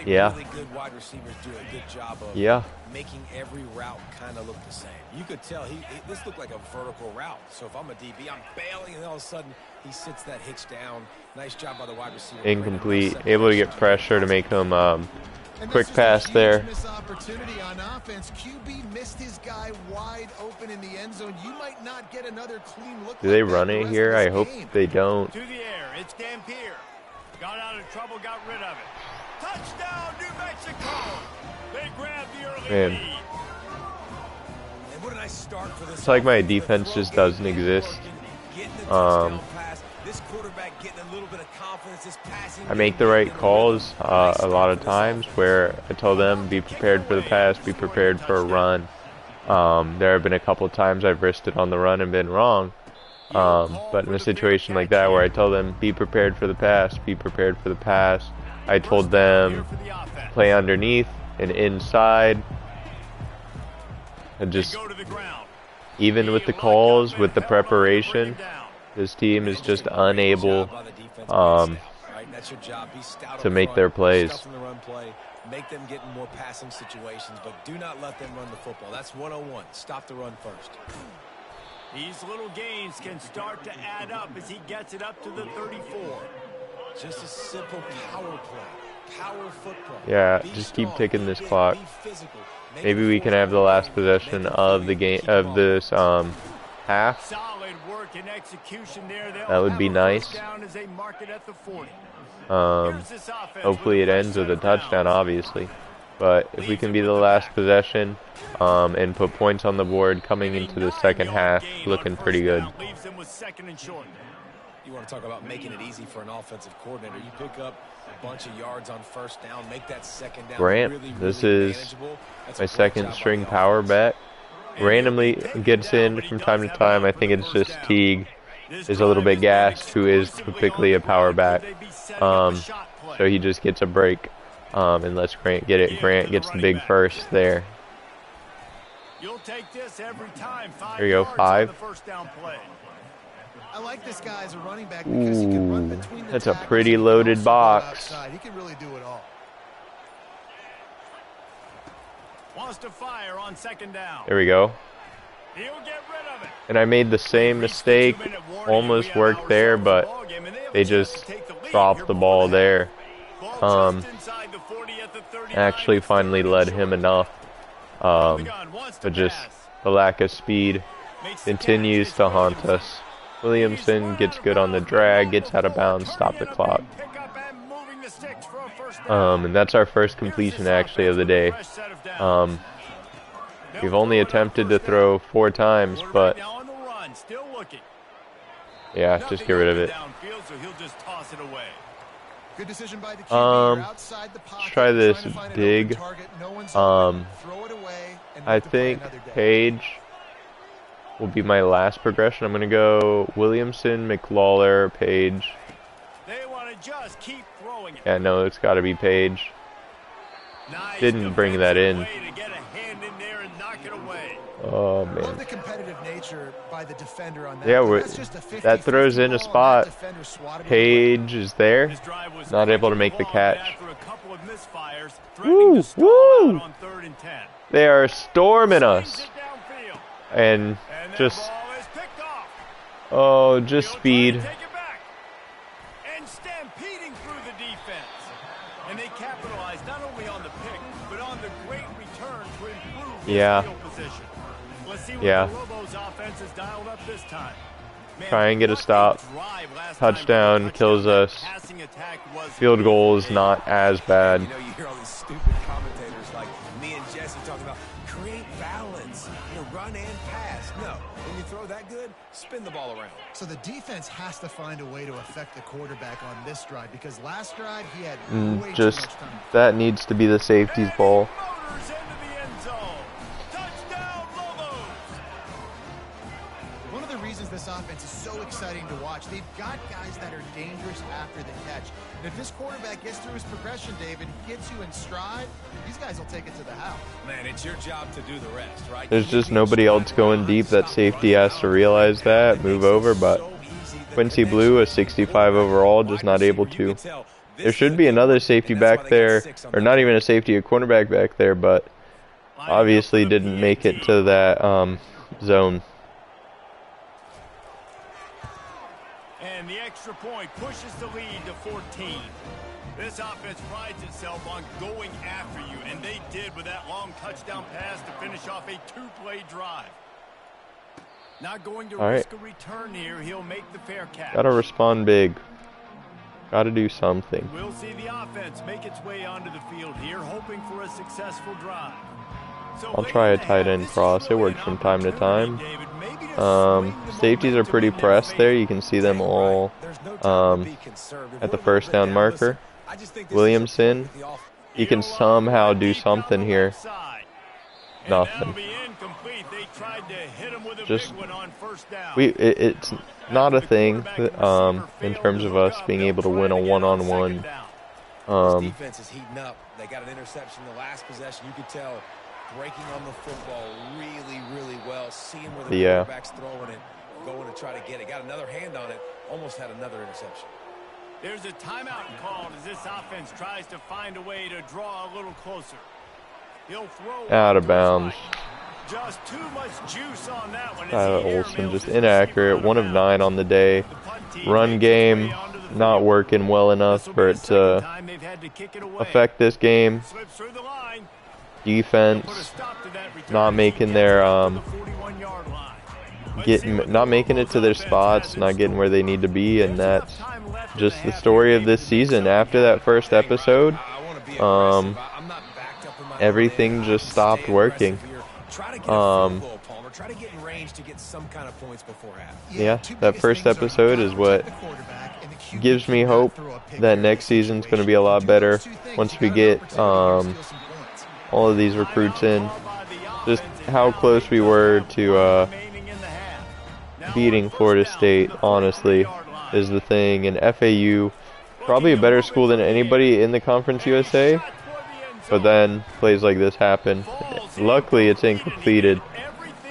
Yeah. Really good wide receivers do a good job of making every route kind of look the same. You could tell this looked like a vertical route. So if I'm a DB, I'm bailing, and all of a sudden he sits that hitch down. Nice job by the wide receiver. Incomplete. Able to get pressure to make him quick pass there. Opportunity on offense. QB missed his guy wide open in the end zone. You might not get another clean look. Do they run it here? I hope they don't. To the air, it's Dampier. Got out of trouble, got rid of it. Touchdown, New Mexico! They grab the early lead. And what a nice start for this. It's like my defense just doesn't exist. I make the right calls a lot of times where I tell them be prepared for the pass, be prepared for a run. There have been a couple of times I've risked it on the run and been wrong. But in a situation like that where I tell them be prepared for the pass, be prepared for the pass, I told them play underneath and inside. And just even with the calls, with the preparation, this team is just unable to make their plays. Make them get in more passing situations, but do not let them run the football. That's 101. Stop the run first. These little gains can start to add up as he gets it up to the 34. Just a simple power play. Power football. Yeah, Be just keep strong, ticking be this big, clock. be physical. Make Maybe it we force can have the the last ball, possession make it of the keep game the of ball. this half. Solid work and execution there. That would be nice. Down as they mark it at the 40. Hopefully it ends with a touchdown, obviously. But if we can be the last possession and put points on the board coming into the second half, looking pretty good. You want to talk about making it easy for an offensive coordinator. You pick up a bunch of yards on first down, make that second down Grant, really, this really is manageable. That's my a great second job string by the power offense. back. Randomly gets in from time to time. I think it's just Teague is a little bit gassed, who is typically a power back. So he just gets a break and lets Grant get it. Grant gets the big first there. There you go, 5. I like this guy as a running back because he can run between the That's a tackles pretty and he can loaded also go box. outside. He can really do it all. Wants to fire on second down. There we go. He'll get rid of it. And I made the same mistake, almost worked there, but they just dropped the ball there. Actually finally led him enough, but just the lack of speed continues to haunt us. Williamson gets good on the drag, gets out of bounds, stop the clock. And that's our first completion actually of the day. We've only attempted to throw 4 times, but yeah, just get rid of it. Good decision by the QB. Outside the pocket, let's try this trying to find an dig. open target. No one's open. Throw it away and I look to play think another day. Page will be my last progression. I'm going to go Williamson, McLawler, Page. They want to just keep throwing it. Yeah, no, it's got to be Page. Didn't bring that in. Oh, man. Love the competitive nature by the defender on that. Yeah, That's just a 50-50 that throws in a ball, and spot. that defender swatted it Page away. is there. Not able to make the catch. Woo! Woo! They are storming us. And just, oh, just speed. And stampeding through the defense. And they capitalize not only on the pick, but on the great return to improve their field position. Let's see what the Lobos offense has dialed up this time. Try and get a stop. Touchdown kills us. Field goal is not as bad. You know, you hear all these stupid commentators like me and Jesse talking about create balance, run and pass. No, when you throw that good, spin the ball around. So the defense has to find a way to affect the quarterback on this drive because last drive he had way too much time. That needs to be the safety's ball. One of the reasons this offense is so exciting to watch, they've got guys that are dangerous after the catch. And if this quarterback gets through his progression, David, gets you in stride, these guys will take it to the house. Man, it's your job to do the rest, right? There's just nobody else going deep. That safety has to realize that, move over, but Quincy Blue, a 65 overall, just not able to. There should be another safety back there, or not even a safety, a cornerback back there, but obviously didn't make it to that zone. And the extra point pushes the lead to 14. This offense prides itself on going after you, and they did with that long touchdown pass to finish off a 2-play drive. Not going to risk a return here. He'll make the fair catch. Gotta respond big. Gotta do something. We'll see the offense make its way onto the field here, hoping for a successful drive. So I'll try a tight end cross. It works from time to time. Safeties are pretty pressed there. You can see them all at the first down marker. Williamson, he can somehow do something here. Nothing. Just it's not a thing in terms of us being able to win a one-on-one. This defense is heating up. They got an interception the last possession. You could tell breaking on the football really, really well. Seeing where the quarterback's throwing it, going to try to get it. Got another hand on it. Almost had another interception. There's a timeout called as this offense tries to find a way to draw a little closer. He'll throw out of bounds. Just too much juice on that one. Tyler Olsen just inaccurate. 1 of 9 on the day. Run game not working well enough for it to affect this game. Defense not making their not making it to their spots, not getting where they need to be, and that's just the story of this season. After that first episode, everything just stopped working. Yeah, that first episode is what gives me hope that next season's going to be a lot better once we get all of these recruits in. Just how close we were to beating Florida State, honestly, is the thing. And FAU, probably a better school than anybody in the Conference USA, but then plays like this happen. Luckily, it's incompleted.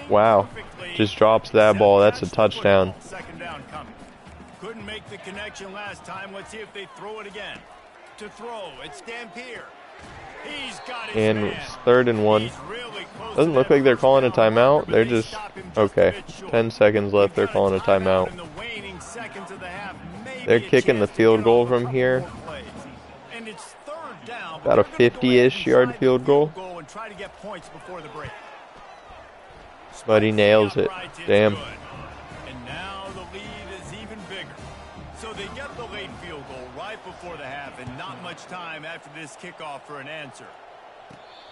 Wow, just drops that ball. That's a touchdown. Couldn't make the connection last time. Let's see if they throw it again. To throw, it's Dampier. He's got his And man. it's 3rd and 1. Doesn't look like they're calling a timeout. They're just, okay, 10 seconds left. They're calling a timeout. They're kicking the field goal from here. About a 50-ish yard field goal. But he nails it. Damn. And now the lead is even bigger. So they get the late field goal right before the half, and not much time after this kickoff for an answer.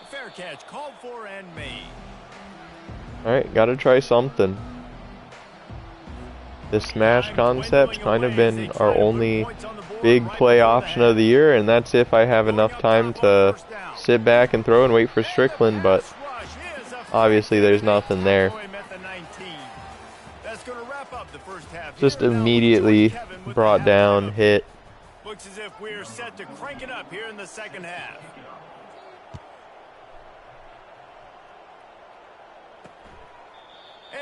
Fair catch called for and made. Alright, gotta try something. The smash concept's kind of been our only big play option of the year, and that's if I have enough time to sit back and throw and wait for Strickland, but obviously there's nothing there. Just immediately brought down, hit. Looks as if we're set to crank it up here in the second half.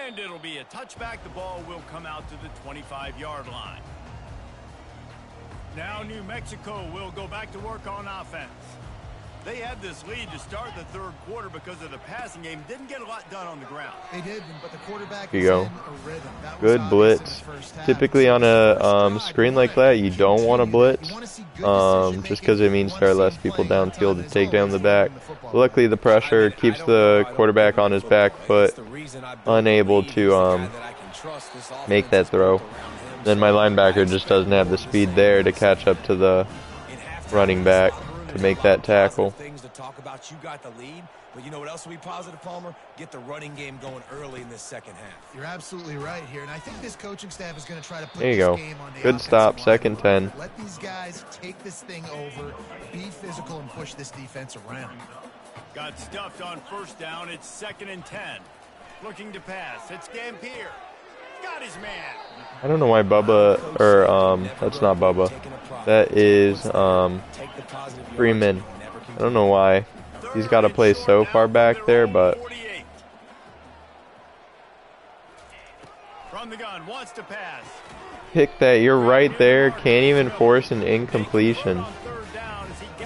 And it'll be a touchback. The ball will come out to the 25-yard line. Now New Mexico will go back to work on offense. They had this lead to start the third quarter because of the passing game. Didn't get a lot done on the ground. They did, but the quarterback Here you go. is in a rhythm. That was Good obvious blitz. in the first half. Typically on a screen like that, you don't want to blitz, just because it means there are less people downfield to take down the back. Luckily, the pressure keeps the quarterback on his back foot, unable to make that throw. Then my linebacker just doesn't have the speed there to catch up to the running back to make that tackle. Things to talk about. You got the lead, but you know what else will be positive, Palmer? Get the running game going early in this second half. You're absolutely right here, and I think this coaching staff is going to try to put There you this go. game on the Good stop, offensive line. 2nd 10. Let these guys take this thing over, be physical, and push this defense around. Got stuffed on first down. It's 2nd and 10. Looking to pass. It's Dampier. Got his man. I don't know why Bubba, or that's not Bubba. That is Freeman. I don't know why he's got to play so far back there, but From the gun, wants to pass. pick that. You're right there. Can't even force an incompletion.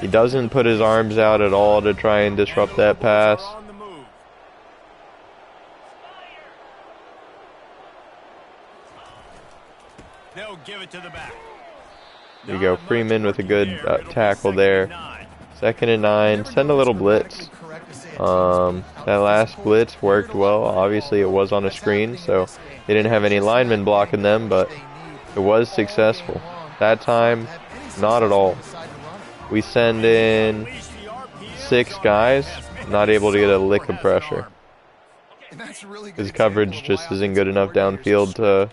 He doesn't put his arms out at all to try and disrupt that pass. They'll give it to the back. There you go. Freeman with a good tackle there. 2nd and 9. Send a little blitz. That last blitz worked well. Obviously, it was on a screen, so they didn't have any linemen blocking them, but it was successful. That time, not at all. We send in 6 guys, not able to get a lick of pressure. His coverage just isn't good enough downfield to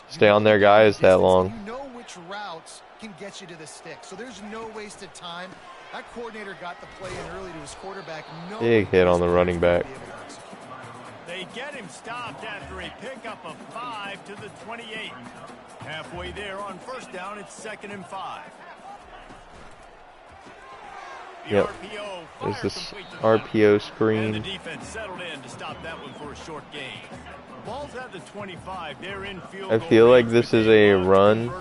stay on their guys that long. You know which routes can get you to the stick, so there's no wasted time. That coordinator got the play in early to his quarterback. Big hit on the running back. They get him stopped after a pickup of 5 to the 28. Halfway there on first down, it's 2nd and 5. Yep. There's this RPO screen. And the defense settled in to stop that one for a short gain. Ball's at the 25. They're in field I feel like this is a run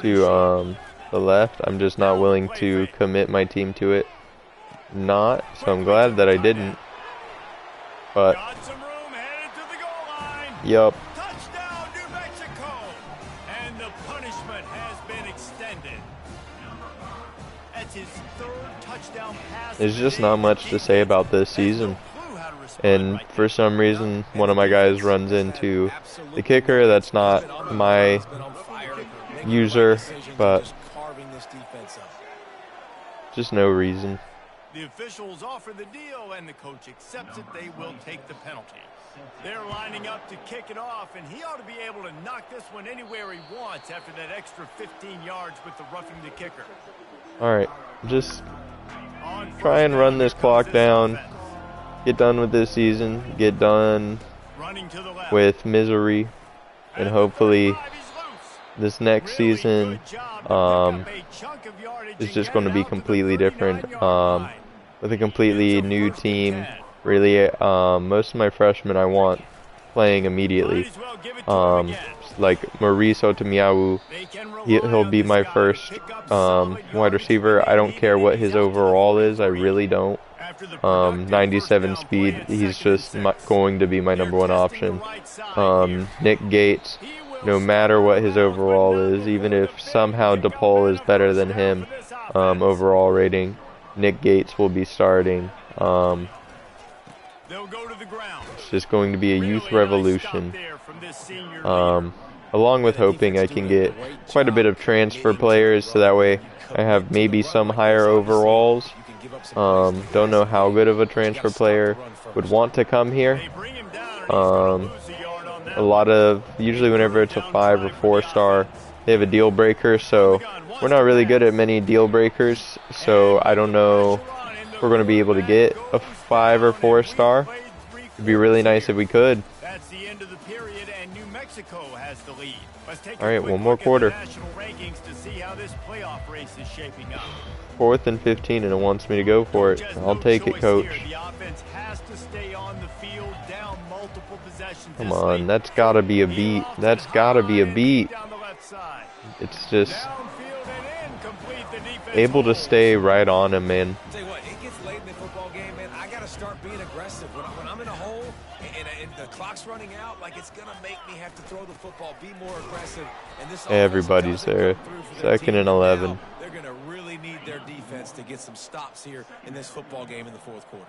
to the left. I'm just not willing to commit my team to it. So I'm glad that I didn't. But Yup. Touchdown, New Mexico! And the punishment has been extended. That's his third touchdown pass. There's just not much to say about this season. And for some reason, one of my guys runs into the kicker. That's not my user, but just no reason. The officials offer the deal, and the coach accepts it. They will take the penalty. They're lining up to kick it off, and he ought to be able to knock this one anywhere he wants after that extra 15 yards with the roughing the kicker. All right, just try and run this clock down. Get done with this season. Get done with misery, and hopefully this next season is just going to be completely different, with a completely new team. Really, most of my freshmen I want playing immediately. Like Maurice Otamiawu, he'll be my first wide receiver. I don't care what his overall is. I really don't. 97 speed, he's just going to be my #1 option. Nick Gates, no matter what his overall is, even if somehow DePaul is better than him overall rating, Nick Gates will be starting. It's just going to be a youth revolution, along with hoping I can get quite a bit of transfer players, so that way I have maybe some higher overalls. Don't know how good of a transfer player would want to come here. A lot of, usually whenever it's a 5 or 4 star, they have a deal breaker, so we're not really good at many deal breakers, so I don't know if we're going to be able to get a 5 or 4 star. It'd be really nice if we could. That's the end of the period, and New Mexico has the lead. All right, one more quarter. 4th and 15, and it wants me to go for it. I'll take it, coach. Come on, that's got to be a beat. That's got to be a beat. It's just able to stay right on him, man. Tell you what, it gets late in the football game, man. I got to start being aggressive. When I'm in a hole and the clock's running out, like, it's going to make me have to throw the football, be more aggressive. And this everybody's there. 2nd and 11. Now, they're going to really need their defense to get some stops here in this football game in the 4th quarter.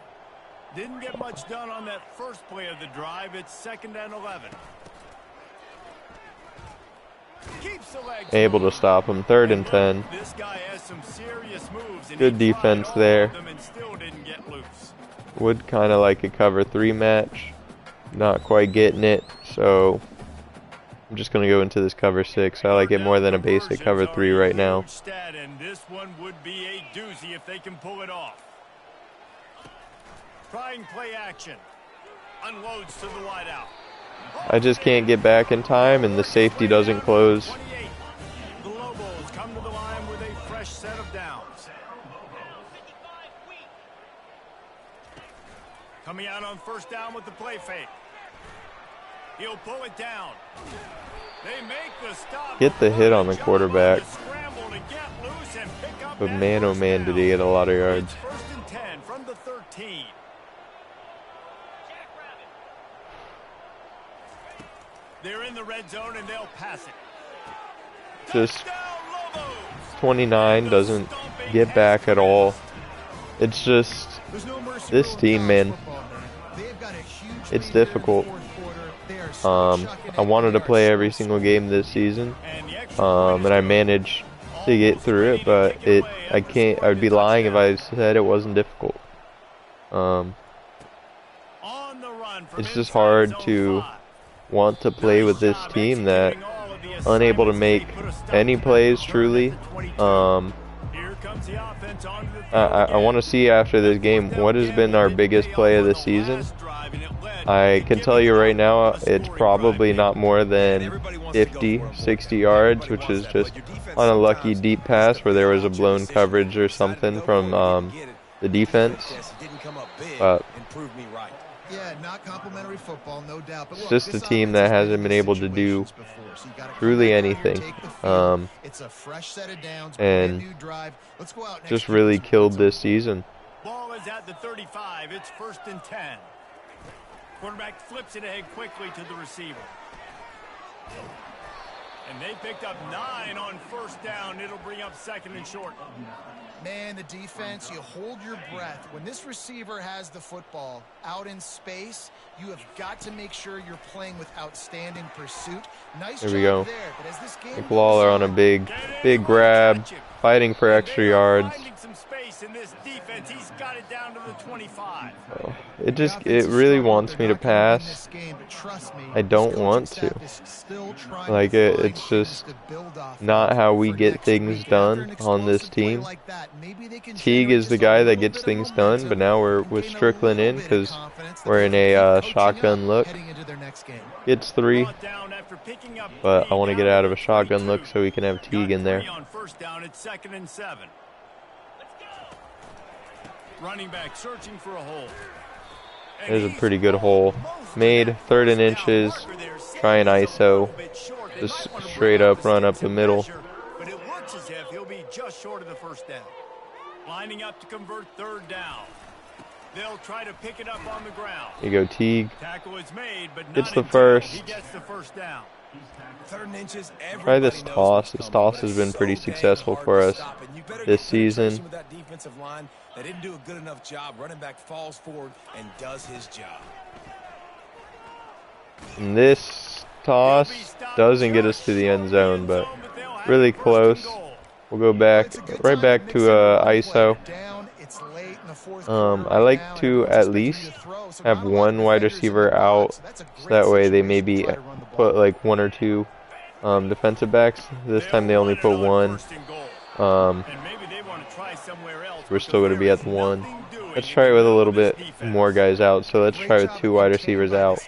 Didn't get much done on that first play of the drive. It's 2nd and 11. Able to stop him. 3rd and 10. This guy has some serious moves, and good defense there. still didn't get loose. Would kind of like a cover 3 match. Not quite getting it, so I'm just going to go into this cover 6. I like it more than a basic cover 3 right now. And this one would be a doozy if they can pull it off. Trying play action. Unloads to the wideout. I just can't get back in time, and the safety doesn't close. The Lobos come to the line with a fresh set of downs. Coming out on 1st down with the play fake. He'll pull it down. They make the stop. Get the hit on the quarterback. But man, oh man, did he get a lot of yards. 1st and 10 from the 13. They're in the red zone and they'll pass it. Just 29 doesn't get back at all. It's just this team, man. It's difficult. I wanted to play every single game this season, and I managed to get through it, but I can't. I'd be lying if I said it wasn't difficult. It's just hard to want to play with this team that unable to make any plays truly. I want to see after this game what has been our biggest play of the season. I can tell you right now it's probably not more than 50, 60 yards, which is just on a lucky deep pass where there was a blown coverage or something from the defense. Yeah, not complimentary football, no doubt. But it's just a team that hasn't been able to do truly anything. And just really killed this season. Ball is at the 35. It's 1st and 10. Quarterback flips it ahead quickly to the receiver. And they picked up 9 on first down. It'll bring up 2nd and short. Man, the defense, you hold your breath. When this receiver has the football out in space, you have got to make sure you're playing with outstanding pursuit. Nice there job we go. there, but as this game Lawler on a big grab, fighting for extra yards. Finding some space in this defense. He's got it down to the 25. Oh, it really wants me to pass. I don't want to. Like it's just not how we get things done on this team. Teague is the guy that gets things done, but now we're with Strickland in because we're in a shotgun look. Gets 3, but I want to get out of a shotgun look so we can have Teague in there. On first down, it's 2nd and 7. Running back searching for a hole. There's a pretty good hole. Made 3rd and inches. Try an ISO. Just straight up run up the middle. But it looks as if he'll be just short of the first down. Lining up to convert 3rd down. They'll try to pick it up on the ground. You go Teague. Tackle is made, but not Gets the until first. he gets the first down. 3rd and inches. Try this toss. This toss has been pretty successful for us this season. With that defensive line, they didn't do a good enough job. Running back falls forward and does his job. And this toss doesn't get us to the end zone, but really close. We'll go back, right back to ISO. I like to at least have one wide receiver out, so that way they maybe put like 1 or 2 defensive backs. This time they only put 1. We're still going to be at the 1. Let's try it with a little bit more guys out. So let's try with 2 wide receivers out.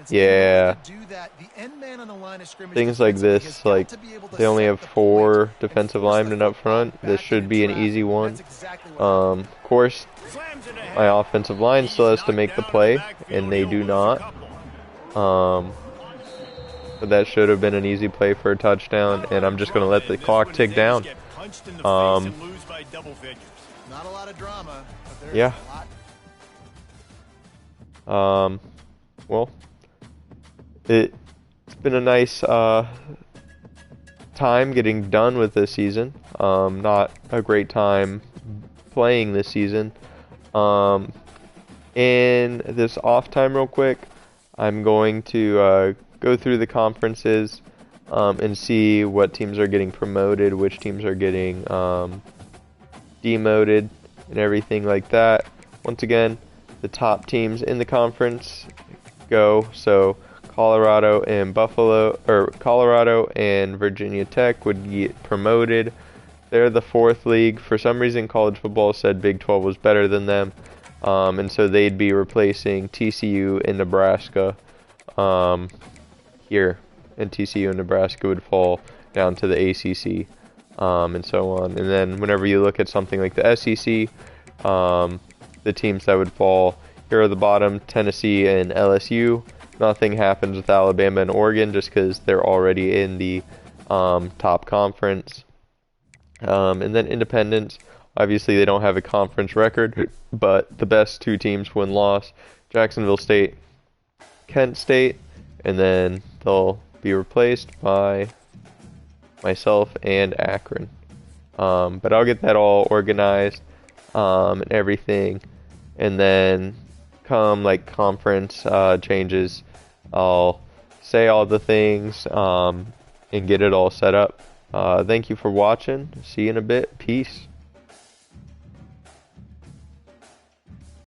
Yeah. Things like this, like they only have 4 defensive linemen up front. This should be an easy one. Of course, my offensive line still has to make the play, and they do not. But that should have been an easy play for a touchdown, and I'm just going to let the clock tick down. Not a lot of drama. Yeah. Well, it's been a nice time getting done with this season. Not a great time playing this season. In this off time real quick, I'm going to go through the conferences and see what teams are getting promoted, which teams are getting demoted, and everything like that. Once again, the top teams in the conference go. So Colorado and Virginia Tech would get promoted. They're the 4th league. For some reason, college football said Big 12 was better than them, and so they'd be replacing TCU and Nebraska here, and TCU and Nebraska would fall down to the ACC. And so on. And then whenever you look at something like the SEC, the teams that would fall here are the bottom: Tennessee and LSU. Nothing happens with Alabama and Oregon just because they're already in the top conference. And then independents, obviously they don't have a conference record, but the best 2 teams win-loss: Jacksonville State, Kent State, and then they'll be replaced by myself and Akron. But I'll get that all organized and everything, and then come like conference changes, I'll say all the things and get it all set up. Thank you for watching. See you in a bit. Peace.